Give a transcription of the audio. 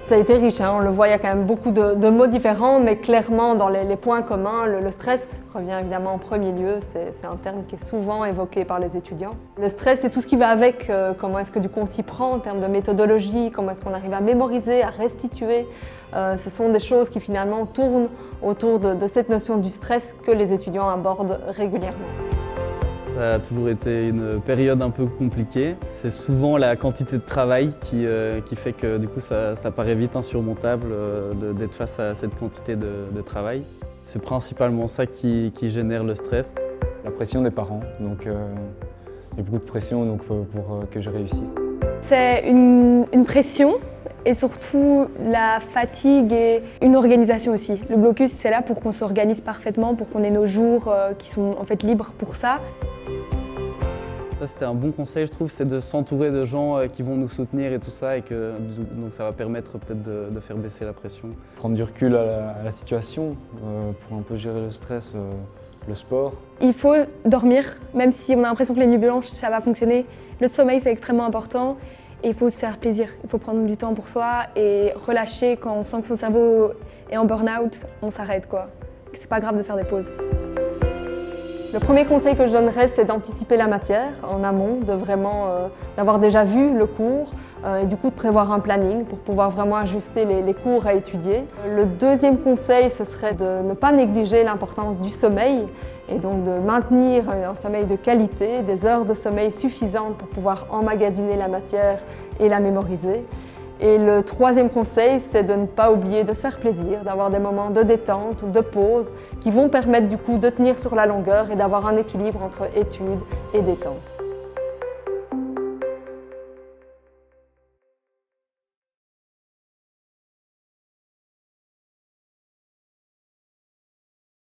Ça a été riche, hein, on le voit, il y a quand même beaucoup de mots différents, mais clairement dans les points communs, le stress revient évidemment en premier lieu, c'est un terme qui est souvent évoqué par les étudiants. Le stress, c'est tout ce qui va avec, comment est-ce que du coup on s'y prend en termes de méthodologie, comment est-ce qu'on arrive à mémoriser, à restituer. Ce sont des choses qui finalement tournent autour de cette notion du stress que les étudiants abordent régulièrement. Ça a toujours été une période un peu compliquée. C'est souvent la quantité de travail qui fait que du coup ça paraît vite insurmontable d'être face à cette quantité de travail. C'est principalement ça qui génère le stress. La pression des parents, donc il y a beaucoup de pression donc, pour que je réussisse. C'est une pression et surtout la fatigue et une organisation aussi. Le blocus, c'est là pour qu'on s'organise parfaitement, pour qu'on ait nos jours qui sont en fait libres pour ça. Ça, c'était un bon conseil, je trouve, c'est de s'entourer de gens qui vont nous soutenir et tout ça, et que donc ça va permettre peut-être de faire baisser la pression. Prendre du recul à la situation pour un peu gérer le stress, le sport. Il faut dormir, même si on a l'impression que les nuits blanches, ça va fonctionner. Le sommeil, c'est extrêmement important et il faut se faire plaisir. Il faut prendre du temps pour soi et relâcher quand on sent que son cerveau est en burn-out, on s'arrête quoi. C'est pas grave de faire des pauses. Le premier conseil que je donnerais, c'est d'anticiper la matière en amont, d'avoir déjà vu le cours et du coup de prévoir un planning pour pouvoir vraiment ajuster les cours à étudier. Le deuxième conseil, ce serait de ne pas négliger l'importance du sommeil et donc de maintenir un sommeil de qualité, des heures de sommeil suffisantes pour pouvoir emmagasiner la matière et la mémoriser. Et le troisième conseil, c'est de ne pas oublier de se faire plaisir, d'avoir des moments de détente, de pause, qui vont permettre du coup de tenir sur la longueur et d'avoir un équilibre entre études et détente.